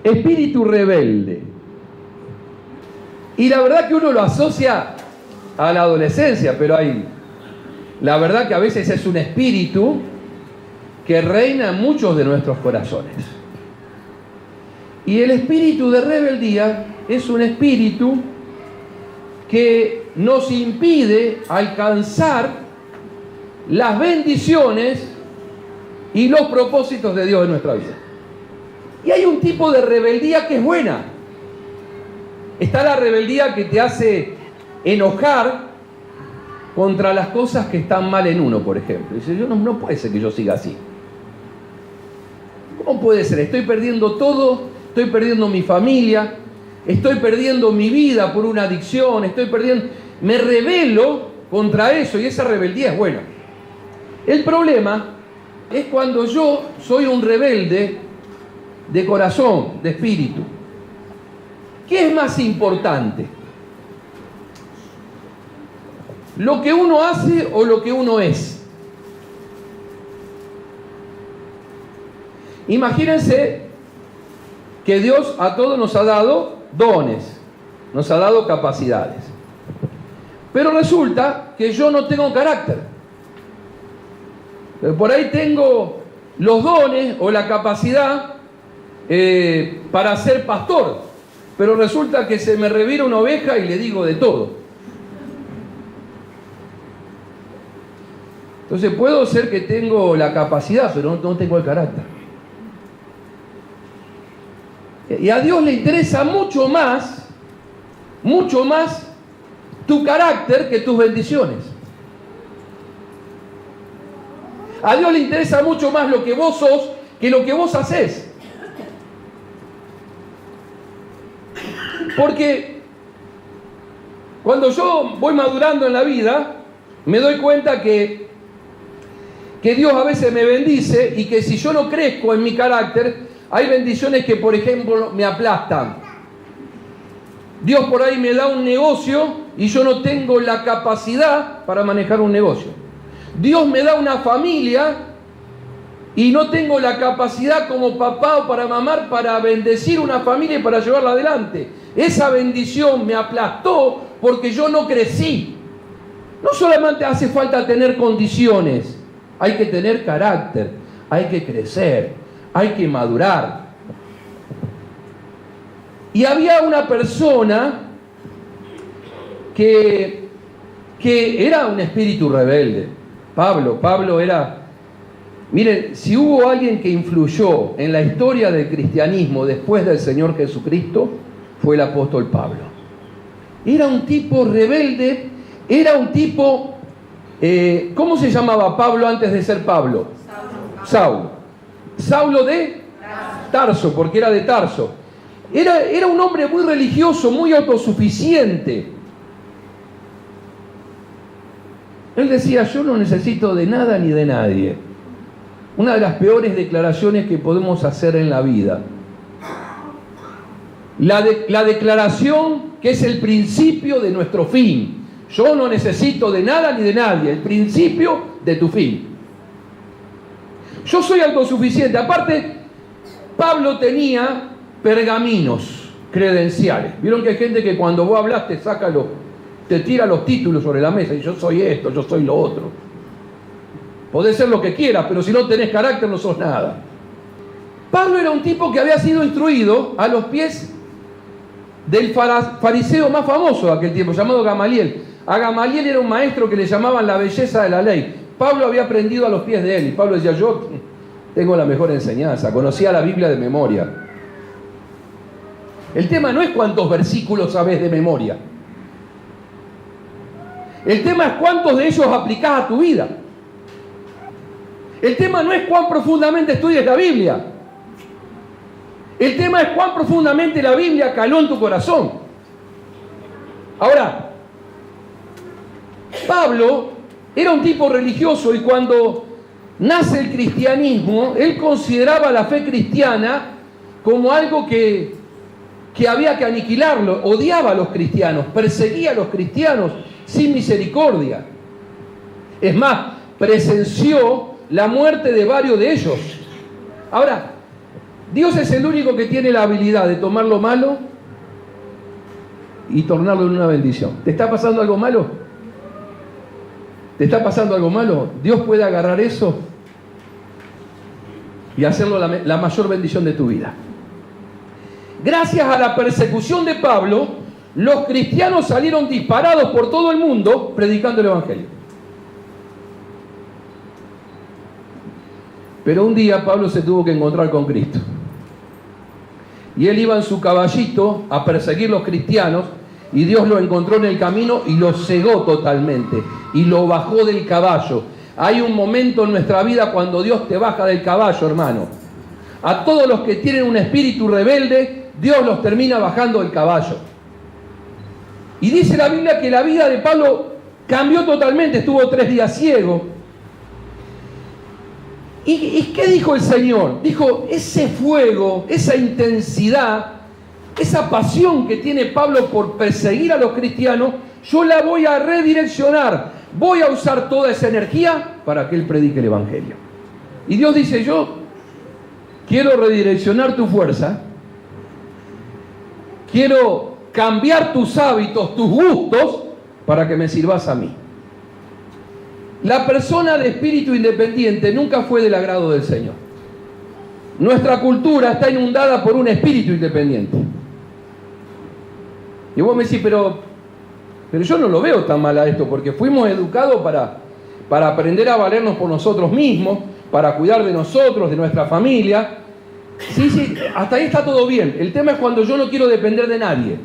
espíritu rebelde. Y la verdad que uno lo asocia a la adolescencia, pero la verdad que a veces es un espíritu que reina en muchos de nuestros corazones. Y el espíritu de rebeldía es un espíritu que nos impide alcanzar las bendiciones y los propósitos de Dios en nuestra vida. Y hay un tipo de rebeldía que es buena. Está la rebeldía que te hace enojar contra las cosas que están mal en uno, por ejemplo. Dice, no puede ser que yo siga así. ¿Cómo puede ser? Estoy perdiendo todo, estoy perdiendo mi familia, estoy perdiendo mi vida por una adicción, me rebelo contra eso y esa rebeldía es buena. El problema es cuando yo soy un rebelde de corazón, de espíritu. ¿Qué es más importante? ¿Lo que uno hace o lo que uno es? Imagínense que Dios a todos nos ha dado dones, nos ha dado capacidades. Pero resulta que yo no tengo carácter. Por ahí tengo los dones o la capacidad para ser pastor, pero resulta que se me revira una oveja y le digo de todo. Entonces puedo ser que tengo la capacidad, pero no tengo el carácter. Y a Dios le interesa mucho más tu carácter que tus bendiciones. A Dios le interesa mucho más lo que vos sos que lo que vos hacés. Porque cuando yo voy madurando en la vida, me doy cuenta que Dios a veces me bendice y que si yo no crezco en mi carácter, hay bendiciones que, por ejemplo, me aplastan. Dios por ahí me da un negocio y yo no tengo la capacidad para manejar un negocio. Dios me da una familia y no tengo la capacidad como papá o para mamá para bendecir una familia y para llevarla adelante. Esa bendición me aplastó porque yo no crecí. No solamente hace falta tener condiciones, hay que tener carácter, hay que crecer, hay que madurar. Y había una persona que era un espíritu rebelde. Pablo era... Miren, si hubo alguien que influyó en la historia del cristianismo después del Señor Jesucristo, fue el apóstol Pablo. Era un tipo rebelde, era un tipo... ¿cómo se llamaba Pablo antes de ser Pablo? Saulo de Tarso, porque era de Tarso. Era un hombre muy religioso, muy autosuficiente. Él decía, yo no necesito de nada ni de nadie. Una de las peores declaraciones que podemos hacer en la vida. La declaración que es el principio de nuestro fin. Yo no necesito de nada ni de nadie. El principio de tu fin. Yo soy autosuficiente. Aparte, Pablo tenía pergaminos, credenciales. Vieron que hay gente que cuando vos hablas te tira los títulos sobre la mesa. Y yo soy esto, yo soy lo otro. Podés ser lo que quieras, pero si no tenés carácter no sos nada. Pablo era un tipo que había sido instruido a los pies del fariseo más famoso de aquel tiempo, llamado Gamaliel. A Gamaliel era un maestro que le llamaban la belleza de la ley. Pablo había aprendido a los pies de él y Pablo decía, yo tengo la mejor enseñanza, conocía la Biblia de memoria. El tema no es cuántos versículos sabés de memoria. El tema es cuántos de ellos aplicás a tu vida. El tema no es cuán profundamente estudias la Biblia. El tema es cuán profundamente la Biblia caló en tu corazón. Ahora, Pablo era un tipo religioso y cuando nace el cristianismo, él consideraba la fe cristiana como algo que había que aniquilarlo. Odiaba a los cristianos, perseguía a los cristianos sin misericordia. Es más, presenció la muerte de varios de ellos. Ahora, Dios es el único que tiene la habilidad de tomar lo malo y tornarlo en una bendición. ¿Te está pasando algo malo? ¿Te está pasando algo malo? Dios puede agarrar eso y hacerlo la mayor bendición de tu vida. Gracias a la persecución de Pablo, los cristianos salieron disparados por todo el mundo predicando el Evangelio. Pero un día Pablo se tuvo que encontrar con Cristo. Y él iba en su caballito a perseguir los cristianos y Dios lo encontró en el camino y lo cegó totalmente y lo bajó del caballo. Hay un momento en nuestra vida cuando Dios te baja del caballo, hermano. A todos los que tienen un espíritu rebelde, Dios los termina bajando del caballo. Y dice la Biblia que la vida de Pablo cambió totalmente, estuvo 3 días ciego. ¿Y qué dijo el Señor? Dijo, ese fuego, esa intensidad, esa pasión que tiene Pablo por perseguir a los cristianos, yo la voy a redireccionar. Voy a usar toda esa energía para que él predique el Evangelio. Y Dios dice, yo quiero redireccionar tu fuerza, quiero cambiar tus hábitos, tus gustos, para que me sirvas a mí. La persona de espíritu independiente nunca fue del agrado del Señor. Nuestra cultura está inundada por un espíritu independiente. Y vos me decís, pero yo no lo veo tan mal a esto, porque fuimos educados para aprender a valernos por nosotros mismos, para cuidar de nosotros, de nuestra familia. Sí, hasta ahí está todo bien. El tema es cuando yo no quiero depender de nadie.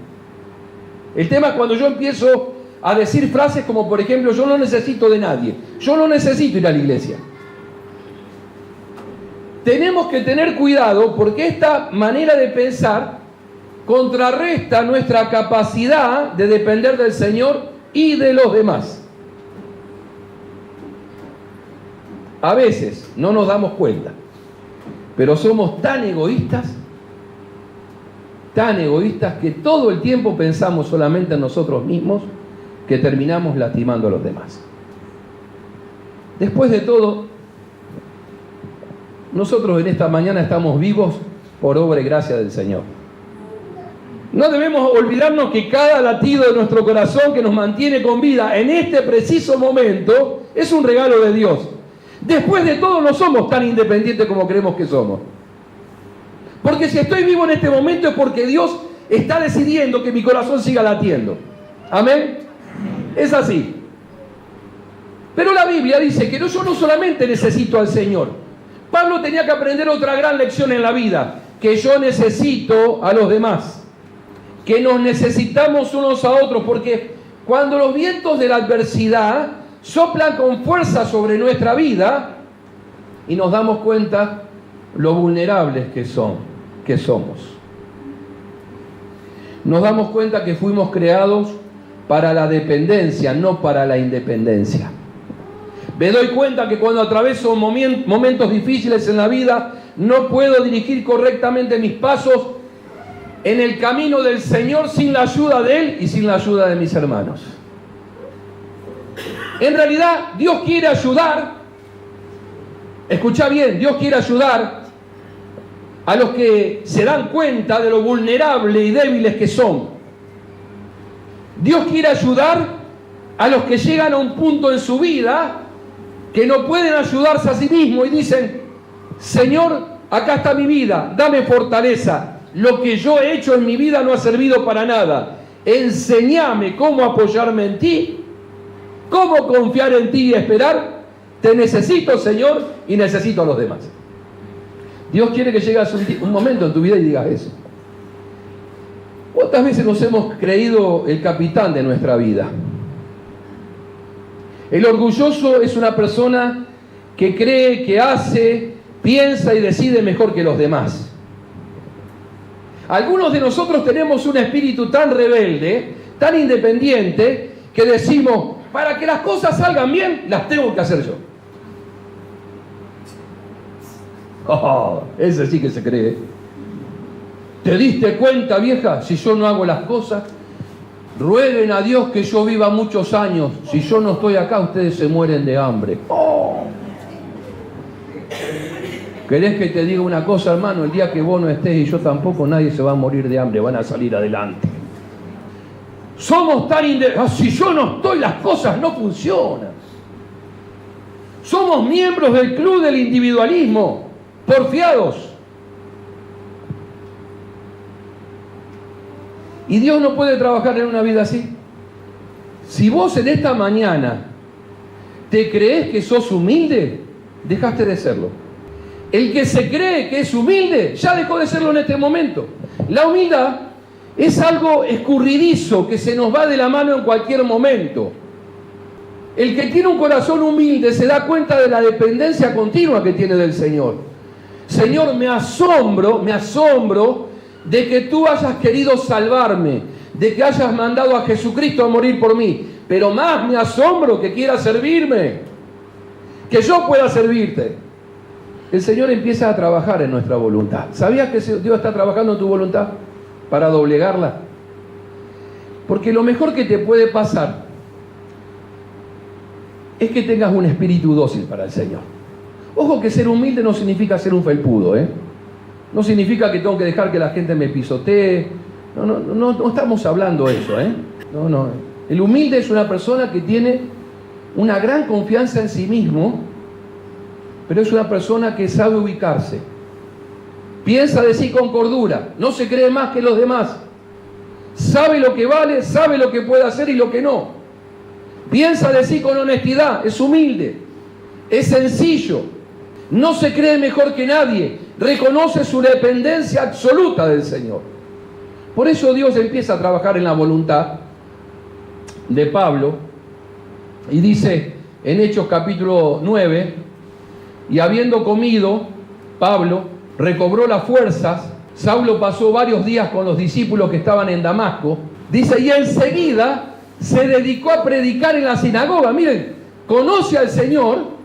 El tema es cuando yo empiezo a decir frases como, por ejemplo, yo no necesito de nadie. Yo no necesito ir a la iglesia. Tenemos que tener cuidado porque esta manera de pensar contrarresta nuestra capacidad de depender del Señor y de los demás. A veces no nos damos cuenta, pero somos tan egoístas que todo el tiempo pensamos solamente en nosotros mismos, que terminamos lastimando a los demás. Después de todo, nosotros en esta mañana estamos vivos por obra y gracia del Señor. No debemos olvidarnos que cada latido de nuestro corazón que nos mantiene con vida en este preciso momento es un regalo de Dios. Después de todo, no somos tan independientes como creemos que somos. Porque si estoy vivo en este momento es porque Dios está decidiendo que mi corazón siga latiendo. ¿Amén? Es así. Pero la Biblia dice que yo no solamente necesito al Señor. Pablo tenía que aprender otra gran lección en la vida, que yo necesito a los demás, que nos necesitamos unos a otros, porque cuando los vientos de la adversidad soplan con fuerza sobre nuestra vida y nos damos cuenta lo vulnerables que somos. Nos damos cuenta que fuimos creados para la dependencia, no para la independencia. Me doy cuenta que cuando atraveso momentos difíciles en la vida, no puedo dirigir correctamente mis pasos en el camino del Señor sin la ayuda de Él y sin la ayuda de mis hermanos. En realidad, Dios quiere ayudar, escucha bien, Dios quiere ayudar a los que se dan cuenta de lo vulnerables y débiles que son. Dios quiere ayudar a los que llegan a un punto en su vida que no pueden ayudarse a sí mismos y dicen, Señor, acá está mi vida, dame fortaleza. Lo que yo he hecho en mi vida no ha servido para nada. Enséñame cómo apoyarme en ti, cómo confiar en ti y esperar. Te necesito, Señor, y necesito a los demás. Dios quiere que llegues un momento en tu vida y digas eso. ¿Cuántas veces nos hemos creído el capitán de nuestra vida? El orgulloso es una persona que cree, que hace, piensa y decide mejor que los demás. Algunos de nosotros tenemos un espíritu tan rebelde, tan independiente, que decimos, para que las cosas salgan bien, las tengo que hacer yo. Oh, ese sí que se cree. ¿Te diste cuenta, vieja? Si yo no hago las cosas, rueguen a Dios que yo viva muchos años. Si yo no estoy acá, ustedes se mueren de hambre. Oh. ¿Querés que te diga una cosa, hermano? El día que vos no estés y yo tampoco, nadie se va a morir de hambre, van a salir adelante. Somos tan si yo no estoy, las cosas no funcionan. Somos miembros del club del individualismo, porfiados. Y Dios no puede trabajar en una vida así. Si vos en esta mañana te crees que sos humilde, dejaste de serlo. El que se cree que es humilde, ya dejó de serlo en este momento. La humildad es algo escurridizo que se nos va de la mano en cualquier momento. El que tiene un corazón humilde se da cuenta de la dependencia continua que tiene del Señor. Señor, me asombro de que tú hayas querido salvarme, de que hayas mandado a Jesucristo a morir por mí, pero más me asombro que quieras servirme, que yo pueda servirte. El Señor empieza a trabajar en nuestra voluntad. ¿Sabías que Dios está trabajando en tu voluntad para doblegarla? Porque lo mejor que te puede pasar es que tengas un espíritu dócil para el Señor. Ojo que ser humilde no significa ser un felpudo, ¿eh? No significa que tengo que dejar que la gente me pisotee. No estamos hablando de eso, ¿eh? No. El humilde es una persona que tiene una gran confianza en sí mismo, pero es una persona que sabe ubicarse. Piensa de sí con cordura, no se cree más que los demás. Sabe lo que vale, sabe lo que puede hacer y lo que no. Piensa de sí con honestidad, es humilde, es sencillo, no se cree mejor que nadie, reconoce su dependencia absoluta del Señor. Por eso Dios empieza a trabajar en la voluntad de Pablo y dice en Hechos capítulo 9, y habiendo comido, Pablo recobró las fuerzas. Saulo pasó varios días con los discípulos que estaban en Damasco. Dice, y enseguida se dedicó a predicar en la sinagoga. Miren, conoce al Señor,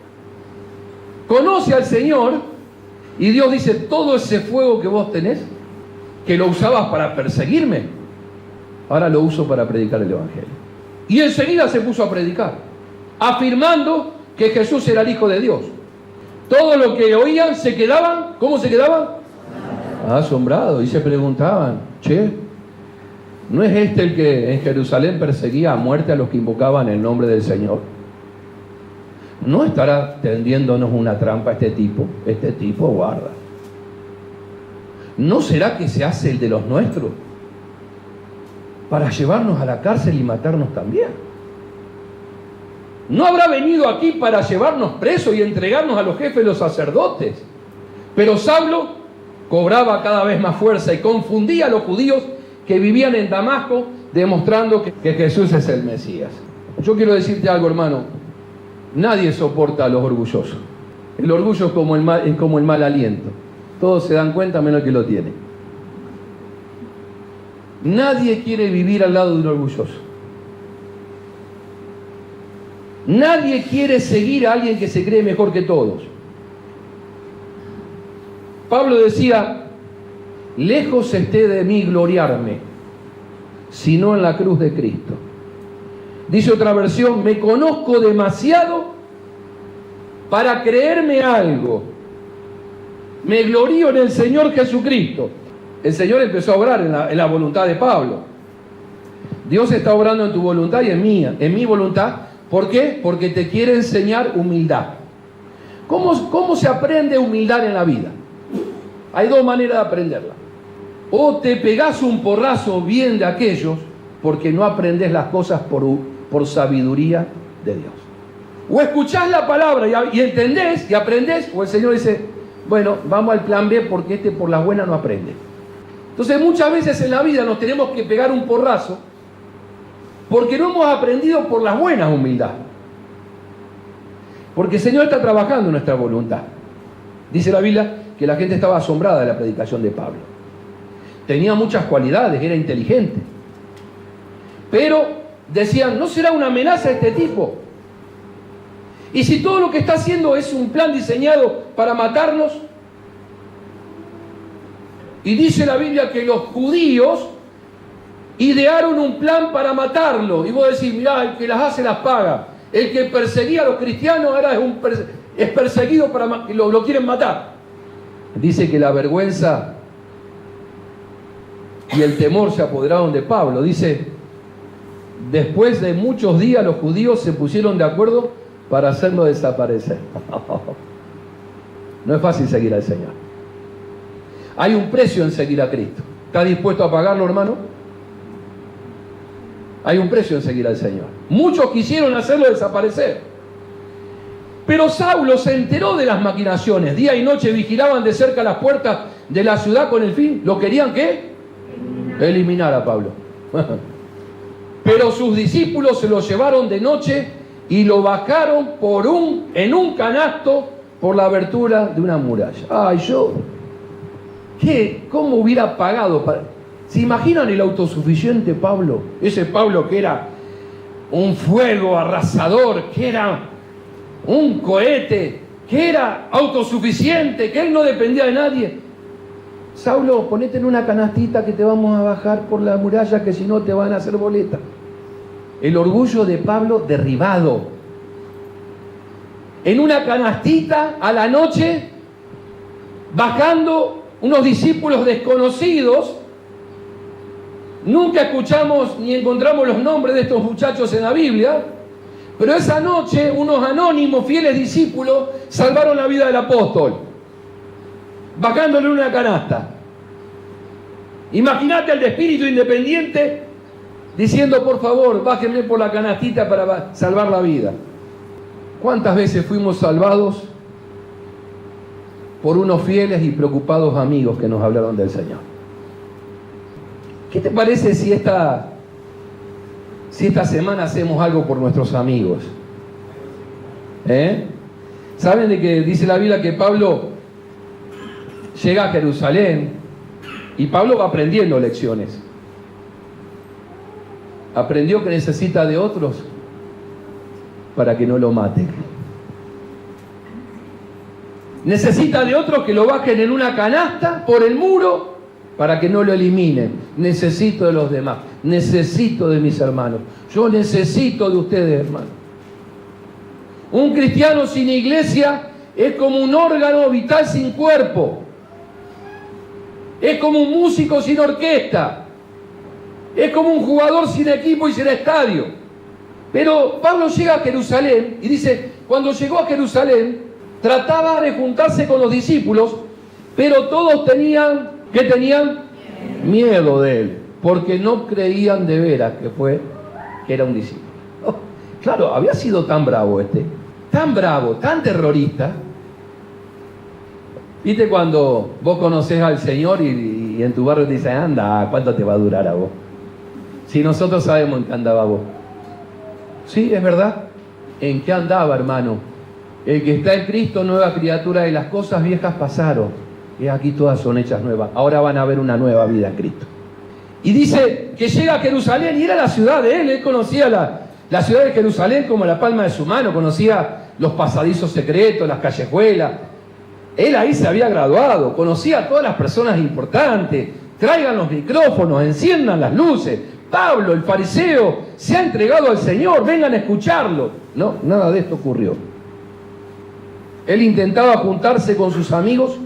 y Dios dice, todo ese fuego que vos tenés, que lo usabas para perseguirme, ahora lo uso para predicar el Evangelio. Y enseguida se puso a predicar, afirmando que Jesús era el Hijo de Dios. Todo lo que oían se quedaban, ¿cómo se quedaban? Asombrados, y se preguntaban, ¿no es este el que en Jerusalén perseguía a muerte a los que invocaban el nombre del Señor? ¿No estará tendiéndonos una trampa este tipo? Este tipo, guarda. ¿No será que se hace el de los nuestros para llevarnos a la cárcel y matarnos también? ¿No habrá venido aquí para llevarnos presos y entregarnos a los jefes de los sacerdotes? Pero Saulo cobraba cada vez más fuerza y confundía a los judíos que vivían en Damasco, demostrando que Jesús es el Mesías. Yo quiero decirte algo, hermano. Nadie soporta a los orgullosos. El orgullo es como el mal aliento. Todos se dan cuenta menos el que lo tiene. Nadie quiere vivir al lado de un orgulloso. Nadie quiere seguir a alguien que se cree mejor que todos. Pablo decía, lejos esté de mí gloriarme, sino en la cruz de Cristo. Dice otra versión, me conozco demasiado para creerme algo. Me glorío en el Señor Jesucristo. El Señor empezó a obrar en la voluntad de Pablo. Dios está obrando en tu voluntad y en mi voluntad. ¿Por qué? Porque te quiere enseñar humildad. ¿Cómo se aprende humildad en la vida? Hay dos maneras de aprenderla. O te pegás un porrazo bien de aquellos porque no aprendes las cosas por sabiduría de Dios. O escuchás la palabra y entendés y aprendés, o el Señor dice, bueno, vamos al plan B porque por las buenas no aprende. Entonces muchas veces en la vida nos tenemos que pegar un porrazo porque no hemos aprendido por las buenas humildad. Porque el Señor está trabajando en nuestra voluntad. Dice la Biblia que la gente estaba asombrada de la predicación de Pablo. Tenía muchas cualidades, era inteligente. Pero decían, ¿no será una amenaza este tipo? Y si todo lo que está haciendo es un plan diseñado para matarnos. Y dice la Biblia que los judíos idearon un plan para matarlo. Y vos decís, mirá, el que las hace las paga. El que perseguía a los cristianos ahora es perseguido lo quieren matar. Dice que la vergüenza y el temor se apoderaron de Pablo. Dice, después de muchos días los judíos se pusieron de acuerdo para hacerlo desaparecer. No es fácil seguir al Señor. Hay un precio en seguir a Cristo. ¿Está dispuesto a pagarlo, hermano? Hay un precio en seguir al Señor. Muchos quisieron hacerlo desaparecer. Pero Saulo se enteró de las maquinaciones. Día y noche vigilaban de cerca las puertas de la ciudad con el fin. ¿Lo querían qué? Eliminar a Pablo. Pero sus discípulos se lo llevaron de noche y lo bajaron en un canasto por la abertura de una muralla. Ay, ¿cómo hubiera pagado? ¿Se imaginan el autosuficiente Pablo? Ese Pablo que era un fuego arrasador, que era un cohete, que era autosuficiente, que él no dependía de nadie. Saulo, ponete en una canastita que te vamos a bajar por la muralla, que si no te van a hacer boleta. El orgullo de Pablo derribado. En una canastita a la noche, bajando unos discípulos desconocidos. Nunca escuchamos ni encontramos los nombres de estos muchachos en la Biblia, pero esa noche unos anónimos fieles discípulos salvaron la vida del apóstol, bajándole en una canasta. Imagínate al de espíritu independiente diciendo, por favor, bájenme por la canastita para salvar la vida. ¿Cuántas veces fuimos salvados por unos fieles y preocupados amigos que nos hablaron del Señor? ¿Qué te parece si esta semana hacemos algo por nuestros amigos? ¿Saben de que dice la Biblia que Pablo llega a Jerusalén y Pablo va aprendiendo lecciones? Aprendió que necesita de otros para que no lo maten. Necesita de otros que lo bajen en una canasta por el muro para que no lo eliminen. Necesito de los demás. Necesito de mis hermanos. Yo necesito de ustedes, hermanos. Un cristiano sin iglesia es como un órgano vital sin cuerpo. Es como un músico sin orquesta. Es como un jugador sin equipo y sin estadio. Pero Pablo llega a Jerusalén y dice, cuando llegó a Jerusalén, trataba de juntarse con los discípulos, pero todos tenían miedo de él, porque no creían de veras que era un discípulo. Oh, claro, había sido tan bravo tan bravo, tan terrorista. ¿Viste cuando vos conocés al Señor y en tu barrio te dicen, anda, ¿cuánto te va a durar a vos? Si nosotros sabemos en qué andaba vos. Sí, es verdad. ¿En qué andaba, hermano? El que está en Cristo, nueva criatura, y las cosas viejas pasaron. Y aquí todas son hechas nuevas. Ahora van a ver una nueva vida en Cristo. Y dice que llega a Jerusalén y era la ciudad de él. Él conocía la ciudad de Jerusalén como la palma de su mano. Conocía los pasadizos secretos, las callejuelas. Él ahí se había graduado. Conocía a todas las personas importantes. Traigan los micrófonos, enciendan las luces. Pablo, el fariseo, se ha entregado al Señor. Vengan a escucharlo. No, nada de esto ocurrió. Él intentaba juntarse con sus amigos,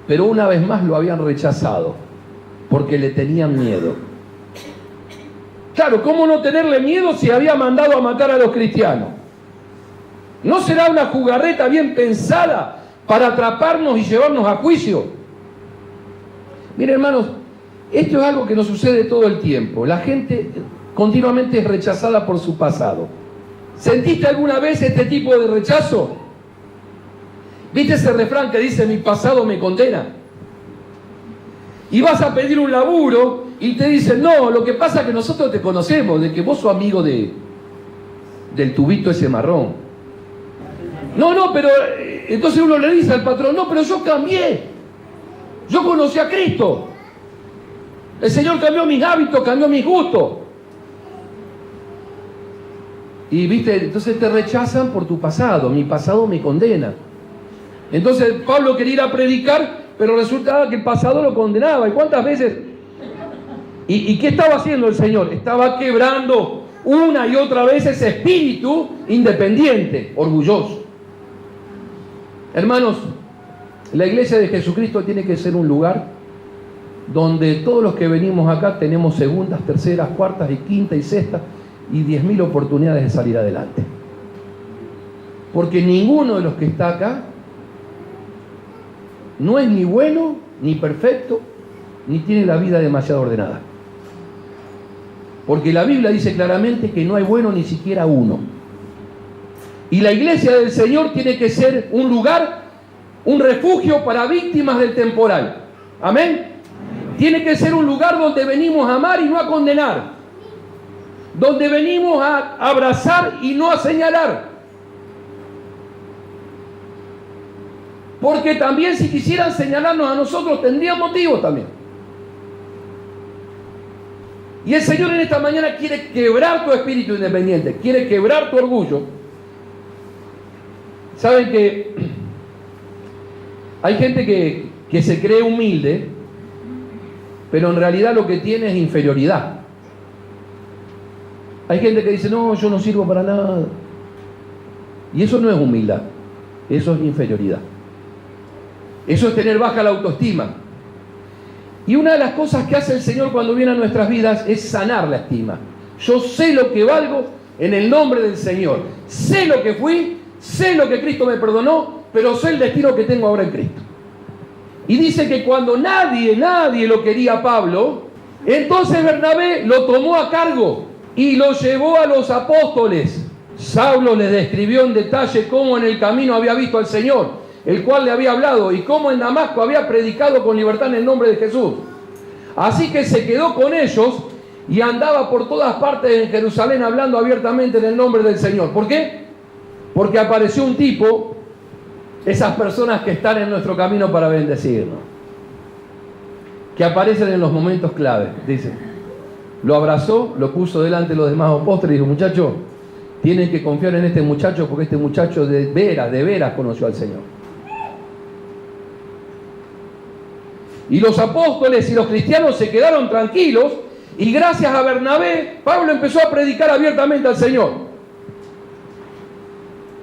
pero una vez más lo habían rechazado, porque le tenían miedo. Claro, ¿cómo no tenerle miedo si había mandado a matar a los cristianos? ¿No será una jugarreta bien pensada para atraparnos y llevarnos a juicio? Miren, hermanos, esto es algo que nos sucede todo el tiempo. La gente continuamente es rechazada por su pasado. ¿Sentiste alguna vez este tipo de rechazo? ¿Viste ese refrán que dice, mi pasado me condena? Y vas a pedir un laburo y te dicen, no, lo que pasa es que nosotros te conocemos, de que vos sos amigo del tubito ese marrón. No, pero entonces uno le dice al patrón, no, pero yo cambié. Yo conocí a Cristo. El Señor cambió mis hábitos, cambió mis gustos. Y viste, entonces te rechazan por tu pasado. Mi pasado me condena. Entonces Pablo quería ir a predicar, pero resultaba que el pasado lo condenaba. ¿Y cuántas veces? ¿Y qué estaba haciendo el Señor? Estaba quebrando una y otra vez ese espíritu independiente, orgulloso. Hermanos, La iglesia de Jesucristo tiene que ser un lugar donde todos los que venimos acá tenemos segundas, terceras, cuartas y quintas y sextas y 10.000 oportunidades de salir adelante. Porque ninguno de los que está acá no es ni bueno, ni perfecto, ni tiene la vida demasiado ordenada. Porque la Biblia dice claramente que no hay bueno ni siquiera uno. Y la iglesia del Señor tiene que ser un lugar, un refugio para víctimas del temporal. Amén. Tiene que ser un lugar donde venimos a amar y no a condenar. Donde venimos a abrazar y no a señalar. Porque también si quisieran señalarnos a nosotros tendrían motivos también. Y el Señor en esta mañana quiere quebrar tu espíritu independiente, quiere quebrar tu orgullo. Saben que hay gente que se cree humilde, pero en realidad lo que tiene es inferioridad. Hay gente que dice, no, yo no sirvo para nada. Y eso no es humildad, eso es inferioridad. Eso es tener baja la autoestima. Y una de las cosas que hace el Señor cuando viene a nuestras vidas es sanar la estima. Yo sé lo que valgo en el nombre del Señor. Sé lo que fui, sé lo que Cristo me perdonó, pero sé el destino que tengo ahora en Cristo. Y dice que cuando nadie lo quería a Pablo, entonces Bernabé lo tomó a cargo y lo llevó a los apóstoles. Saulo les describió en detalle cómo en el camino había visto al Señor, el cual le había hablado, y cómo en Damasco había predicado con libertad en el nombre de Jesús. Así que se quedó con ellos y andaba por todas partes en Jerusalén hablando abiertamente en el nombre del Señor. ¿Por qué? Porque apareció un tipo, esas personas que están en nuestro camino para bendecirnos, que aparecen en los momentos clave. Dice, lo abrazó, lo puso delante de los demás apóstoles y dijo, muchachos, tienen que confiar en este muchacho porque este muchacho de veras conoció al Señor. Y los apóstoles y los cristianos se quedaron tranquilos y gracias a Bernabé, Pablo empezó a predicar abiertamente al Señor.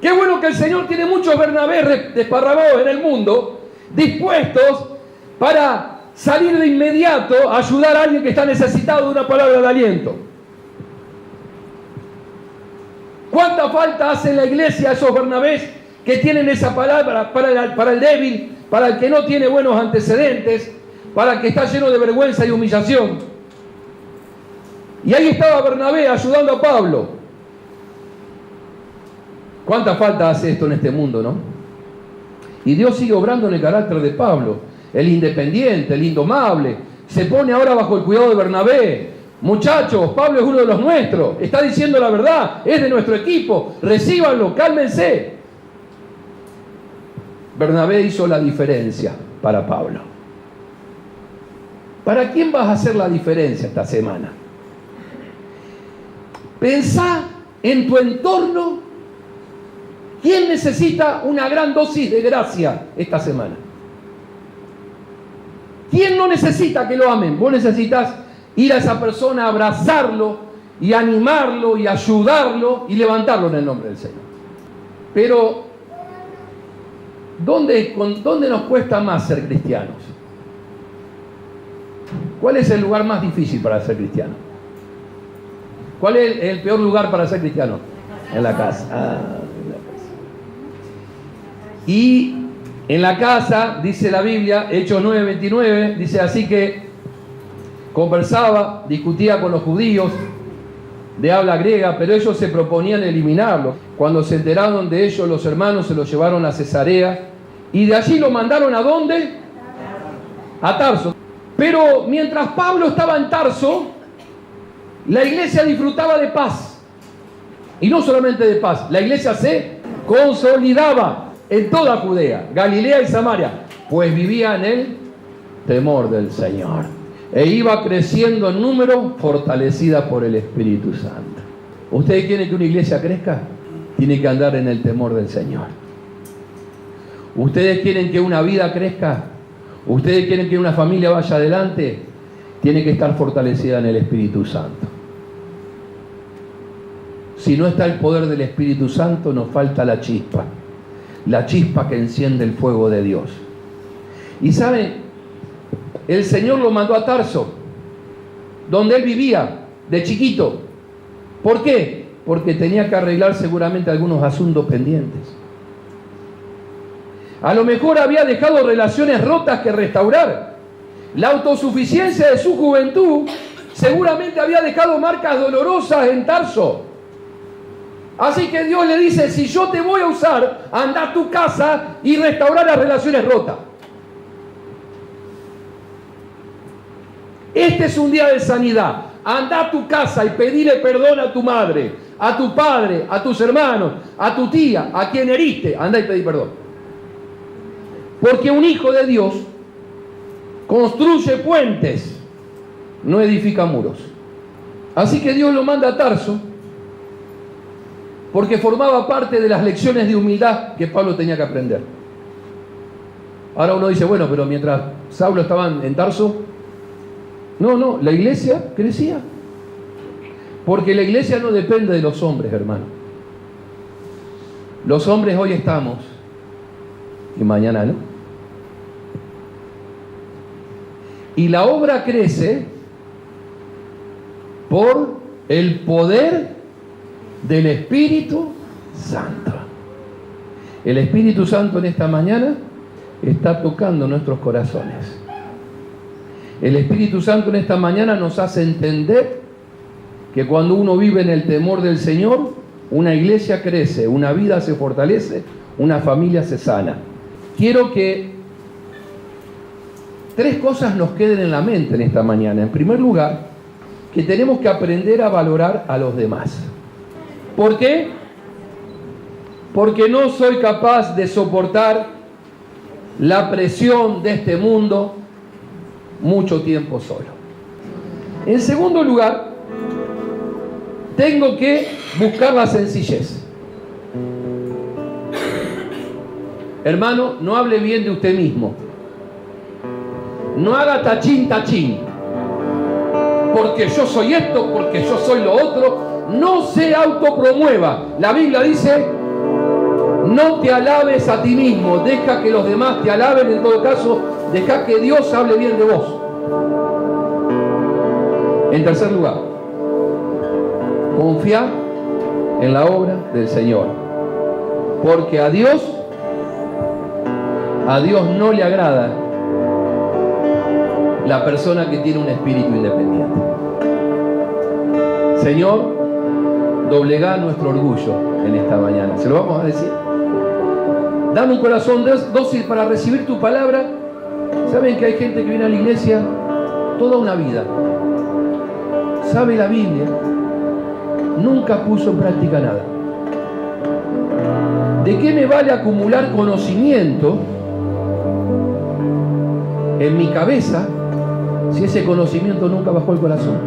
Qué bueno que el Señor tiene muchos Bernabé desparramados en el mundo, dispuestos para salir de inmediato a ayudar a alguien que está necesitado de una palabra de aliento. ¿Cuánta falta hace en la iglesia a esos Bernabés que tienen esa palabra para el débil, para el que no tiene buenos antecedentes, para el que está lleno de vergüenza y humillación? Y ahí estaba Bernabé ayudando a Pablo. ¿Cuánta falta hace esto en este mundo, no? Y Dios sigue obrando en el carácter de Pablo, el independiente, el indomable. Se pone ahora bajo el cuidado de Bernabé. Muchachos, Pablo es uno de los nuestros, está diciendo la verdad, es de nuestro equipo, recíbanlo, cálmense. Bernabé hizo la diferencia para Pablo. ¿Para quién vas a hacer la diferencia esta semana? Pensá en tu entorno. ¿Quién necesita una gran dosis de gracia esta semana? ¿Quién no necesita que lo amen? Vos necesitas ir a esa persona, abrazarlo y animarlo y ayudarlo y levantarlo en el nombre del Señor. Pero ¿dónde nos cuesta más ser cristianos? ¿Cuál es el lugar más difícil para ser cristiano? ¿Cuál es el peor lugar para ser cristiano? En la casa. En la casa. Y en la casa, dice la Biblia, Hechos 9:29, dice así que conversaba, discutía con los judíos de habla griega, pero ellos se proponían eliminarlo. Cuando se enteraron de ello, los hermanos se lo llevaron a Cesarea y de allí lo mandaron ¿a dónde? A Tarso. Pero mientras Pablo estaba en Tarso, la iglesia disfrutaba de paz. Y no solamente de paz, la iglesia se consolidaba en toda Judea, Galilea y Samaria, pues vivía en el temor del Señor. E iba creciendo en número, fortalecida por el Espíritu Santo. ¿Ustedes quieren que una iglesia crezca? Tiene que andar en el temor del Señor. ¿Ustedes quieren que una vida crezca? ¿Ustedes quieren que una familia vaya adelante? Tiene que estar fortalecida en el Espíritu Santo. Si no está el poder del Espíritu Santo, nos falta la chispa que enciende el fuego de Dios. Y saben, el Señor lo mandó a Tarso, donde él vivía de chiquito. ¿Por qué? Porque tenía que arreglar seguramente algunos asuntos pendientes. A lo mejor había dejado relaciones rotas que restaurar. La autosuficiencia de su juventud seguramente había dejado marcas dolorosas en Tarso. Así que Dios le dice, si yo te voy a usar, anda a tu casa y restaurar las relaciones rotas. Este es un día de sanidad. Anda a tu casa y pedile perdón a tu madre, a tu padre, a tus hermanos, a tu tía, a quien heriste. Anda y pedí perdón. Porque un hijo de Dios construye puentes, no edifica muros. Así que Dios lo manda a Tarso, porque formaba parte de las lecciones de humildad que Pablo tenía que aprender. Ahora uno dice, bueno, pero mientras Saulo estaba en Tarso, no, la iglesia crecía. Porque la iglesia no depende de los hombres, hermano. Los hombres hoy estamos y mañana no. Y la obra crece por el poder del Espíritu Santo. El Espíritu Santo en esta mañana está tocando nuestros corazones. El Espíritu Santo en esta mañana nos hace entender que cuando uno vive en el temor del Señor, una iglesia crece, una vida se fortalece, una familia se sana. Quiero que 3 cosas nos queden en la mente en esta mañana. En primer lugar, que tenemos que aprender a valorar a los demás. ¿Por qué? Porque no soy capaz de soportar la presión de este mundo mucho tiempo solo. En segundo lugar, tengo que buscar la sencillez. Hermano, no hable bien de usted mismo. No haga tachín, tachín. Porque yo soy esto, porque yo soy lo otro. No se autopromueva. La Biblia dice, no te alabes a ti mismo. Deja que los demás te alaben. En todo caso, deja que Dios hable bien de vos. En tercer lugar, confía en la obra del Señor. Porque a Dios no le agrada la persona que tiene un espíritu independiente. Señor, doblega nuestro orgullo en esta mañana. Se lo vamos a decir. Dame un corazón dócil para recibir tu palabra. Saben que hay gente que viene a la iglesia toda una vida, sabe la Biblia, nunca puso en práctica nada. ¿De qué me vale acumular conocimiento en mi cabeza si ese conocimiento nunca bajó al corazón?